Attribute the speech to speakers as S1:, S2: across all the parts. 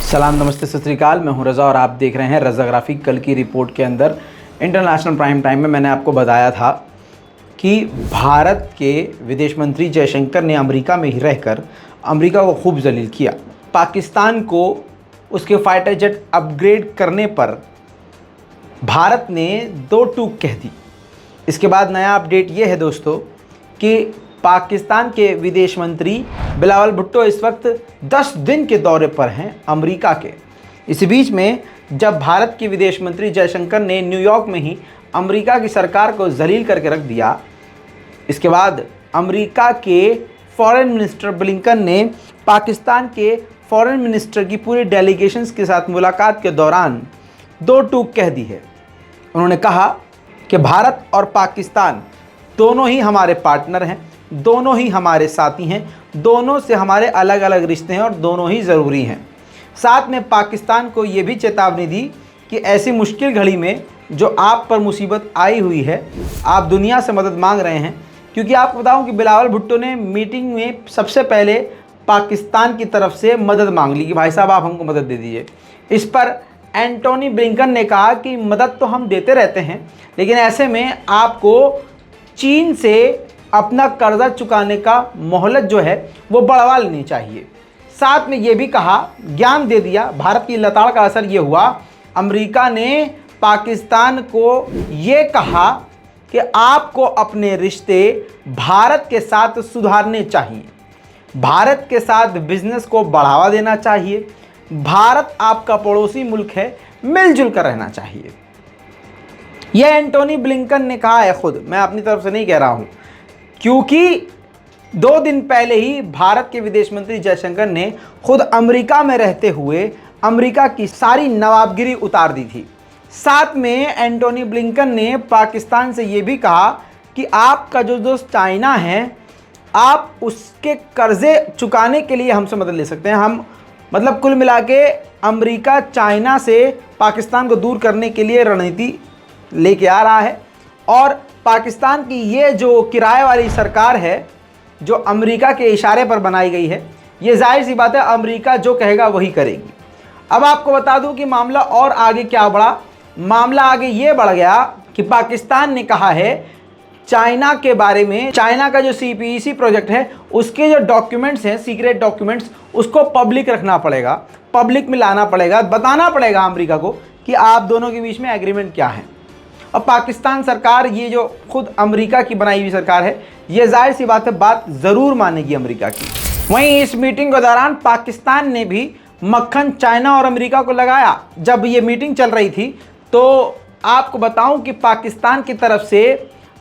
S1: सलाम, नमस्ते, सत श्री अकाल। मैं हूं रज़ा और आप देख रहे हैं रज़ाग्राफी। कल की रिपोर्ट के अंदर इंटरनेशनल प्राइम टाइम में मैंने आपको बताया था कि भारत के विदेश मंत्री जयशंकर ने अमेरिका में ही रहकर अमेरिका को खूब जलील किया। पाकिस्तान को उसके फाइटर जेट अपग्रेड करने पर भारत ने दो टूक कह दी। इसके बाद नया अपडेट ये है दोस्तों कि पाकिस्तान के विदेश मंत्री बिलावल भुट्टो इस वक्त 10 दिन के दौरे पर हैं अमेरिका के। इसी बीच में जब भारत के विदेश मंत्री जयशंकर ने न्यूयॉर्क में ही अमेरिका की सरकार को जलील करके रख दिया, इसके बाद अमेरिका के फॉरेन मिनिस्टर ब्लिंकन ने पाकिस्तान के फॉरेन मिनिस्टर की पूरी डेलीगेशंस के साथ मुलाकात के दौरान दो टूक कह दी है। उन्होंने कहा कि भारत और पाकिस्तान दोनों ही हमारे पार्टनर हैं, दोनों ही हमारे साथी हैं, दोनों से हमारे अलग अलग रिश्ते हैं और दोनों ही ज़रूरी हैं। साथ में पाकिस्तान को ये भी चेतावनी दी कि ऐसी मुश्किल घड़ी में जो आप पर मुसीबत आई हुई है, आप दुनिया से मदद मांग रहे हैं। क्योंकि आपको बताऊं कि बिलावल भुट्टो ने मीटिंग में सबसे पहले पाकिस्तान की तरफ से मदद मांग ली कि भाई साहब आप हमको मदद दे दीजिए। इस पर एंटोनी ब्लिंकन ने कहा कि मदद तो हम देते रहते हैं, लेकिन ऐसे में आपको चीन से अपना कर्जा चुकाने का मोहलत जो है वो बढ़वा लेनी चाहिए। साथ में ये भी कहा, ज्ञान दे दिया, भारत की लताड़ का असर ये हुआ, अमेरिका ने पाकिस्तान को ये कहा कि आपको अपने रिश्ते भारत के साथ सुधारने चाहिए, भारत के साथ बिजनेस को बढ़ावा देना चाहिए, भारत आपका पड़ोसी मुल्क है, मिलजुल कर रहना चाहिए। यह एंटोनी ब्लिंकन ने कहा है खुद, मैं अपनी तरफ से नहीं कह रहा हूं, क्योंकि 2 दिन पहले ही भारत के विदेश मंत्री जयशंकर ने खुद अमेरिका में रहते हुए अमेरिका की सारी नवाबगिरी उतार दी थी। साथ में एंटोनी ब्लिंकन ने पाकिस्तान से ये भी कहा कि आपका जो दोस्त चाइना है, आप उसके कर्जे चुकाने के लिए हमसे मदद ले सकते हैं। हम मतलब कुल मिला के अमेरिका चाइना से पाकिस्तान को दूर करने के लिए रणनीति लेके आ रहा है। और पाकिस्तान की ये जो किराए वाली सरकार है जो अमेरिका के इशारे पर बनाई गई है, ये जाहिर सी बात है अमेरिका जो कहेगा वही करेगी। अब आपको बता दूं कि मामला और आगे क्या बढ़ा। मामला आगे ये बढ़ गया कि पाकिस्तान ने कहा है चाइना के बारे में, चाइना का जो CPEC प्रोजेक्ट है उसके जो डॉक्यूमेंट्स हैं, सीक्रेट डॉक्यूमेंट्स, उसको पब्लिक रखना पड़ेगा, पब्लिक में लाना पड़ेगा, बताना पड़ेगा अमेरिका को कि आप दोनों के बीच में एग्रीमेंट क्या है। और पाकिस्तान सरकार, ये जो खुद अमेरिका की बनाई हुई सरकार है, ये जाहिर सी बात है बात ज़रूर मानेगी अमेरिका की। वहीं इस मीटिंग के दौरान पाकिस्तान ने भी मक्खन चाइना और अमेरिका को लगाया। जब ये मीटिंग चल रही थी तो आपको बताऊं कि पाकिस्तान की तरफ से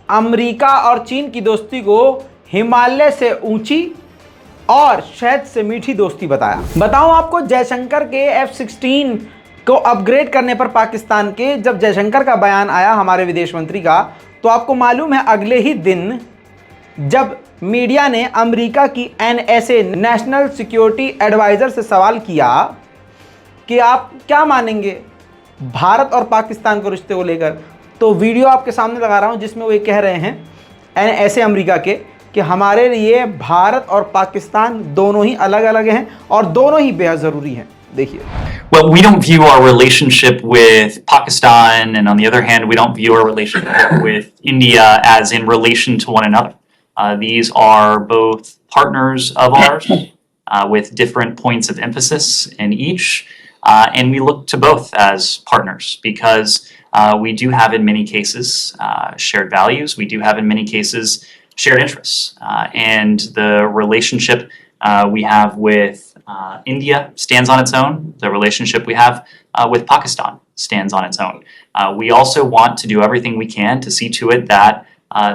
S1: अमेरिका और चीन की दोस्ती को हिमालय से ऊंची और शहद से मीठी दोस्ती बताया। बताऊं आपको, जयशंकर के F-16 को अपग्रेड करने पर पाकिस्तान के जब जयशंकर का बयान आया हमारे विदेश मंत्री का, तो आपको मालूम है अगले ही दिन जब मीडिया ने अमेरिका की NSA नेशनल सिक्योरिटी एडवाइज़र से सवाल किया कि आप क्या मानेंगे भारत और पाकिस्तान को रिश्ते को लेकर, तो वीडियो आपके सामने लगा रहा हूं जिसमें वो ये कह रहे हैं NSA अमेरिका के कि हमारे लिए भारत और पाकिस्तान दोनों ही अलग अलग हैं और दोनों ही बेहद ज़रूरी हैं। देखिए,
S2: Well, we don't view our relationship with Pakistan, and on the other hand, we don't view our relationship with India as in relation to one another. These are both partners of ours with different points of emphasis in each, and we look to both as partners because we do have in many cases shared values, we do have in many cases shared interests, and the relationship we have with India stands on its own. The relationship we have with Pakistan stands on its own. We also want to do everything we can to see to it that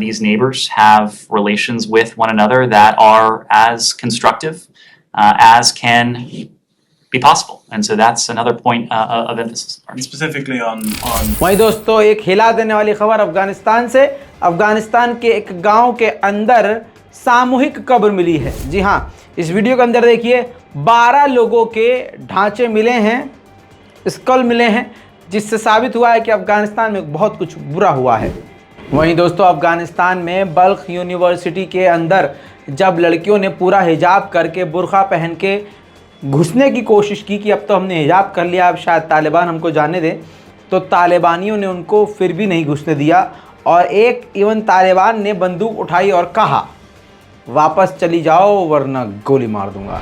S2: these neighbors have relations with one another that are as constructive as can be possible. And so that's another point of emphasis.
S3: Specifically on
S1: वहीं दोस्तों एक हिला देने वाली खबर अफगानिस्तान से। अफगानिस्तान के एक गांव के अंदर सामूहिक कब्र मिली है। जी हाँ, इस वीडियो के अंदर देखिए 12 लोगों के ढांचे मिले हैं, स्कल मिले हैं, जिससे साबित हुआ है कि अफगानिस्तान में बहुत कुछ बुरा हुआ है। वहीं दोस्तों अफगानिस्तान में बल्ख यूनिवर्सिटी के अंदर जब लड़कियों ने पूरा हिजाब करके बुर्का पहन के घुसने की कोशिश की कि अब तो हमने हिजाब कर लिया, अब शायद तालिबान हमको जाने दें, तो तालिबानियों ने उनको फिर भी नहीं घुसने दिया और एक इवन तालिबान ने बंदूक उठाई और कहा वापस चली जाओ वरना गोली मार दूंगा।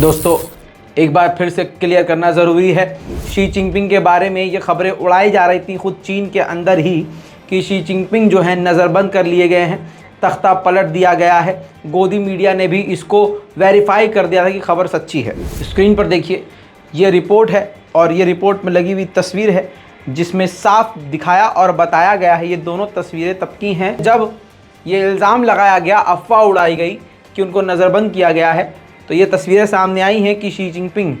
S1: दोस्तों एक बार फिर से क्लियर करना ज़रूरी है, शी जिनपिंग के बारे में ये खबरें उड़ाई जा रही थी खुद चीन के अंदर ही कि शी जिनपिंग जो है नज़रबंद कर लिए गए हैं, तख्ता पलट दिया गया है। गोदी मीडिया ने भी इसको वेरीफाई कर दिया था कि खबर सच्ची है। स्क्रीन पर देखिए ये रिपोर्ट है और ये रिपोर्ट में लगी हुई तस्वीर है जिसमें साफ दिखाया और बताया गया है। ये दोनों तस्वीरें तब की हैं जब ये इल्ज़ाम लगाया गया, अफवाह उड़ाई गई कि उनको नज़रबंद किया गया है। तो ये तस्वीरें सामने आई हैं कि शी जिनपिंग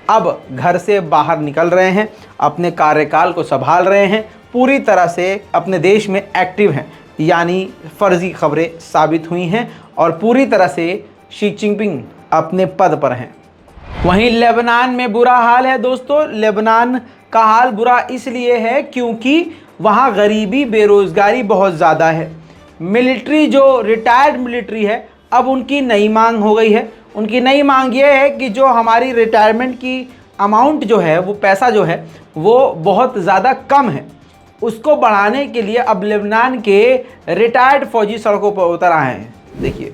S1: अब घर से बाहर निकल रहे हैं, अपने कार्यकाल को संभाल रहे हैं, पूरी तरह से अपने देश में एक्टिव हैं, यानी फ़र्ज़ी खबरें साबित हुई हैं और पूरी तरह से शी जिनपिंग अपने पद पर हैं। वहीं लेबनान में बुरा हाल है दोस्तों। लेबनान का हाल बुरा इसलिए है क्योंकि वहाँ गरीबी, बेरोज़गारी बहुत ज़्यादा है। मिलिट्री जो रिटायर्ड मिलिट्री है अब उनकी नई मांग हो गई है। उनकी नई मांग ये है कि जो हमारी रिटायरमेंट की अमाउंट जो है, वो पैसा जो है वो बहुत ज़्यादा कम है, उसको बढ़ाने के लिए अब लेबनान के रिटायर्ड फौजी सड़कों पर उतर आए हैं। देखिए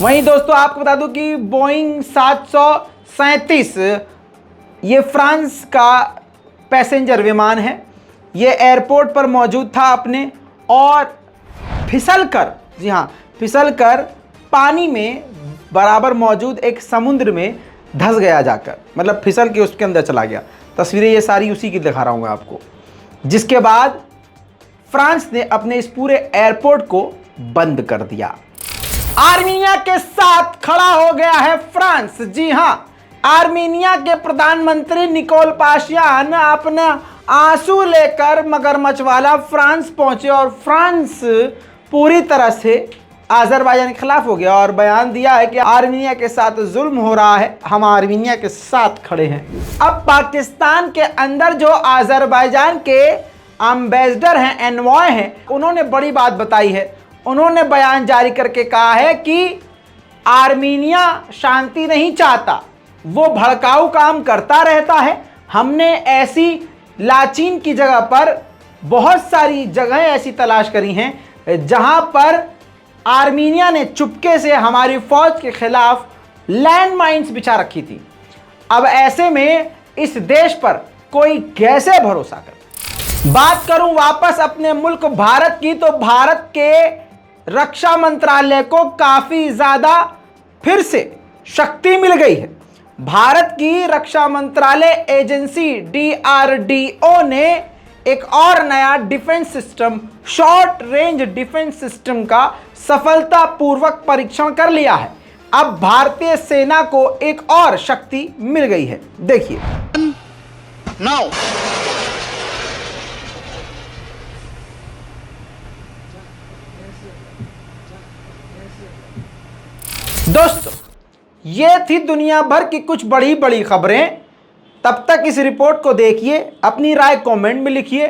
S1: वहीं दोस्तों आपको बता दूं कि बोइंग 737 ये फ्रांस का पैसेंजर विमान है। ये एयरपोर्ट पर मौजूद था अपने और फिसलकर, जी हाँ, फिसलकर पानी में बराबर मौजूद एक समुद्र में धंस गया जाकर, मतलब फिसल के उसके अंदर चला गया। तस्वीरें ये सारी उसी की दिखा रहा हूँ मैं आपको। जिसके बाद फ्रांस ने अपने इस पूरे एयरपोर्ट को बंद कर दिया। आर्मीनिया के साथ खड़ा हो गया है फ्रांस। जी हाँ, आर्मीनिया के प्रधानमंत्री निकोल पाशियान अपना आंसू लेकर मगरमच्छ वाला फ्रांस पहुंचे और फ्रांस पूरी तरह से अज़रबैजान के खिलाफ हो गया और बयान दिया है कि आर्मीनिया के साथ जुल्म हो रहा है, हम आर्मीनिया के साथ खड़े हैं। अब पाकिस्तान के अंदर जो अज़रबैजान के एम्बेसडर हैं, एनवॉय हैं, उन्होंने बड़ी बात बताई है। उन्होंने बयान जारी करके कहा है कि आर्मीनिया शांति नहीं चाहता, वो भड़काऊ काम करता रहता है। हमने ऐसी लाचीन की जगह पर बहुत सारी जगहें ऐसी तलाश करी हैं जहां पर आर्मीनिया ने चुपके से हमारी फौज के खिलाफ लैंड माइन्स बिछा रखी थी। अब ऐसे में इस देश पर कोई कैसे भरोसा करे। बात करूं वापस अपने मुल्क भारत की, तो भारत के रक्षा मंत्रालय को काफ़ी ज़्यादा फिर से शक्ति मिल गई है। भारत की रक्षा मंत्रालय एजेंसी DRDO ने एक और नया defence system, short range defence system का सफलतापूर्वक परीक्षण कर लिया है। अब भारतीय सेना को एक और शक्ति मिल गई है। देखिए
S4: Now,
S1: दोस्तों, ये थी दुनिया भर की कुछ बड़ी बड़ी खबरें। तब तक इस रिपोर्ट को देखिए, अपनी राय कमेंट में लिखिए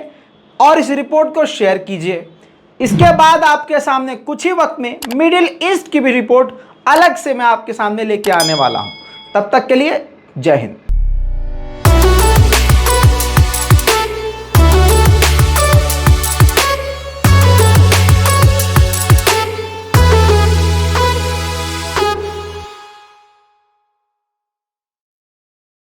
S1: और इस रिपोर्ट को शेयर कीजिए। इसके बाद आपके सामने कुछ ही वक्त में मिडिल ईस्ट की भी रिपोर्ट अलग से मैं आपके सामने लेके आने वाला हूं। तब तक के लिए जय हिंद।